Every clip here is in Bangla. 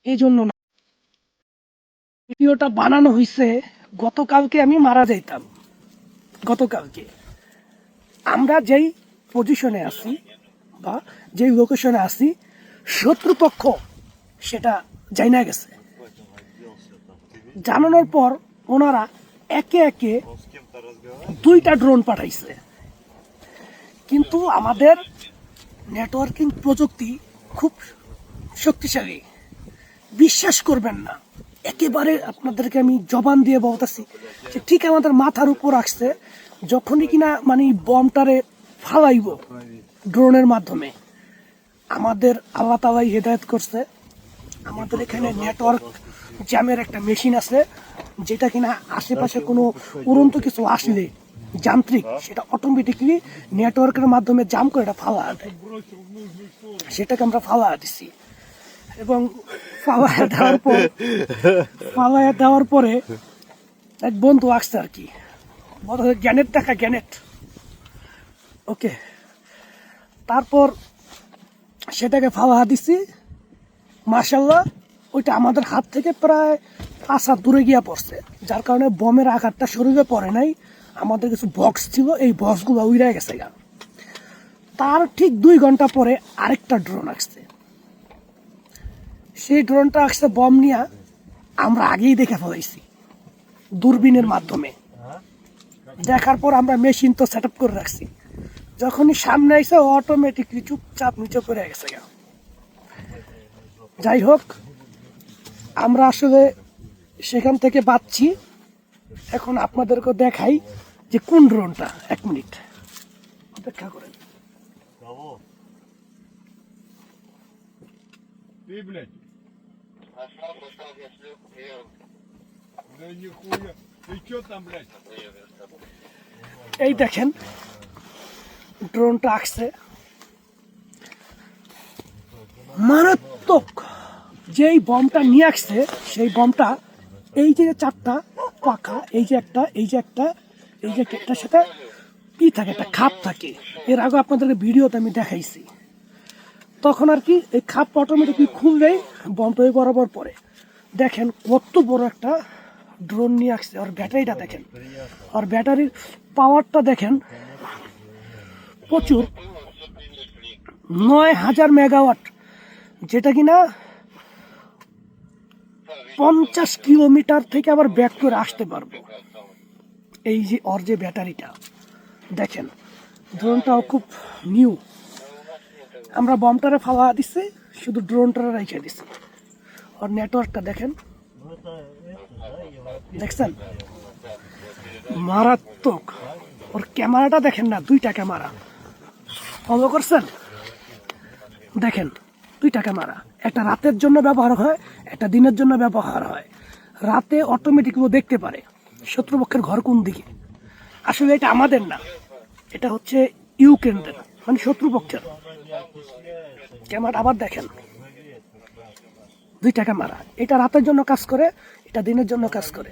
এই জন্য না, ভিডিওটা বানানো হয়েছে গতকালকে। আমি মারা যাইতাম গতকালকে। আমরা যেই পজিশনে আছি বা যেই লোকেশনে আছি, শত্রুপক্ষ সেটা জানা গেছে। জানানোর পর ওনারা একে একে 2টা ড্রোন পাঠাইছে। কিন্তু আমাদের নেটওয়ার্কিং প্রযুক্তি খুব শক্তিশালী, বিশ্বাস করবেন না। একেবারে আপনাদেরকে আমি জবান দিয়ে বলতেছি যে ঠিক আমাদের মাথার উপর আসছে, যখনই কিনা মানে বমটারে ফালাইব ড্রোনের মাধ্যমে। আমাদের আল্লাহ তাআলাই হেদায়েত করছে, আমাদের এখানে নেটওয়ার্ক জ্যামের একটা মেশিন আছে, যেটা কিনা আশেপাশে কোনো উড়ন্ত কিছু আসলে যান্ত্রিক সেটা অটোমেটিকলি নেটওয়ার্কের মাধ্যমে জাম করে এটা ফালা দেয়। সেটাকে আমরা ফালা দিছি এবং ফালাইয়া দেওয়ার পরে এক বন্ধু আসছে আর কি, গ্যানেট দেখা গ্যানেট। ওকে, তারপর সেটাকে ফালা দিছি। মাশাল্লাহ ওইটা আমাদের হাত থেকে প্রায় 5 হাত দূরে গিয়া পড়ছে, যার কারণে বমের আঘাতটা শরীরে পড়ে নাই। আমাদের কিছু বক্স ছিল, এই বক্সগুলো উড়ে গেছে গা। তার ঠিক 2 ঘন্টা পরে আরেকটা ড্রোন আসছে। সেই ড্রোনটা আসছে বম নিয়ে, আমরা আগেই দেখে ফেলাইছি দূরবীনের মাধ্যমে। দেখার পর আমরা মেশিন তো সেট করে রাখছি, যখনই সামনে আইসে অটোমেটিকলি চুপচাপ নিচে পড়ে গেছে গা। যাই হোক, আমরা আসলে সেখান থেকে বাঁচছি। এখন আপনাদেরকে দেখাই যে কোন ড্রোনটা। 1 মিনিট অপেক্ষা করেন। এই দেখেন ড্রোনটা আসছে, মারাত্মক। যেই বমটা নিয়ে আসছে সেই বমটা, এই যে 4টা পাখা, এই যে একটা, এই যে একটা, এই যে একটার সাথে কি থাকে, একটা খাপ থাকে। এর আগে আপনাদেরকে ভিডিওতে আমি দেখাইছি। তখন আর কি এই খাপ অটোমেটিকলি খুললেই বমটা বরাবর পড়ে। দেখেন কত বড় একটা ড্রোন নিয়ে আসছে। আর ব্যাটারিটা দেখেন, আর ব্যাটারির পাওয়ারটা দেখেন, প্রচুর। 9000 মেগাওয়াট, যেটা কিনা 50 কিলোমিটার থেকে আবার ব্যাক করে আসতে পারবো। এই যে ওর যে ব্যাটারিটা দেখেন, ড্রোনটাও খুব নিউ। আমরা বমটারে ফালা দিচ্ছি, শুধু ড্রোনটারে রেখে দিচ্ছি। ওর নেটওয়ার্কটা দেখেন, দেখছেন মারাত্মক। ওর ক্যামেরাটা দেখেন না, 2টা ক্যামেরা ফলো করছেন, দেখেন 2টা ক্যামেরা। একটা রাতের জন্য ব্যবহার হয়, একটা দিনের জন্য ব্যবহার হয়। রাতে অটোমেটিক ও দেখতে পারে শত্রুপক্ষের ঘর কোন দিকে। আসলে এটা আমাদের না, এটা হচ্ছে ইউক্রেনদের, মানে শত্রুপক্ষের ক্যামেরা। আবার দেখেন 2টা ক্যামেরা, এটা রাতের জন্য কাজ করে, এটা দিনের জন্য কাজ করে।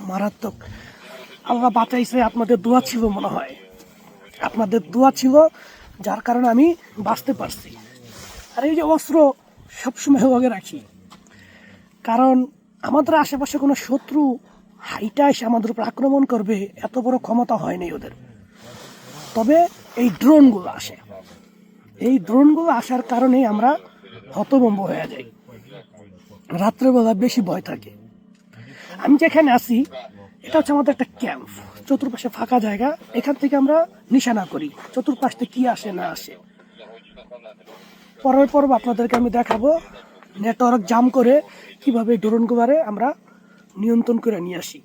মারাত্মক। আল্লাহ বাঁচাইছে, আপনাদের দোয়া ছিল মনে হয়, আপনাদের দোয়া ছিল, যার কারণে আমি বাঁচতে পারছি। আর এই যে অস্ত্র সবসময় ওকে রাখি, কারণ আমাদের আশেপাশে কোনো শত্রু হাইটা এসে আমাদের উপর আক্রমণ করবে এত বড় ক্ষমতা হয়নি ওদের। তবে এই ড্রোনগুলো আসে, এই ড্রোনগুলো আসার কারণেই আমরা হতভম্ব হয়ে যাই। রাত্রেবেলা বেশি ভয় থাকে। আমি যেখানে আছি এটা হচ্ছে আমাদের একটা ক্যাম্প, চতুর্পাশে ফাঁকা জায়গা। এখান থেকে আমরা নিশানা করি চতুর্পাশ থেকে কি আসে না আসে। পরের পর্ব আপনাদেরকে আমি দেখাবো নেটওয়ার্ক জাম করে কিভাবে ড্রোনগুলোরে আমরা নিয়ন্ত্রণ করে নিয়ে আসি।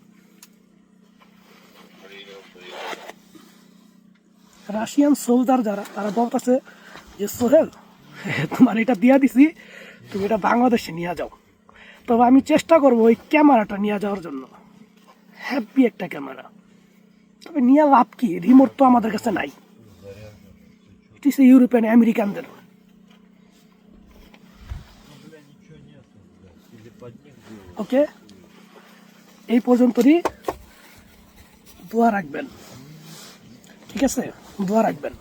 রাশিয়ান সোলজার যারা, তারা বলতেছে যে সোহেল তোমার এটা দিয়া দিছি, তুমি এটা বাংলাদেশে নিয়ে যাও। তবে আমি চেষ্টা করবো ওই ক্যামেরাটা নিয়ে যাওয়ার জন্য। হ্যাপি একটা ক্যামেরা, তবে নিয়ে লাভ কি, রিমোট তো আমাদের কাছে নাই। ইট ইস ইউরোপিয়ান আমেরিকানদের। ওকে, এই পর্যন্তই। দোয়া রাখবেন, ঠিক আছে, দোয়া রাখবেন।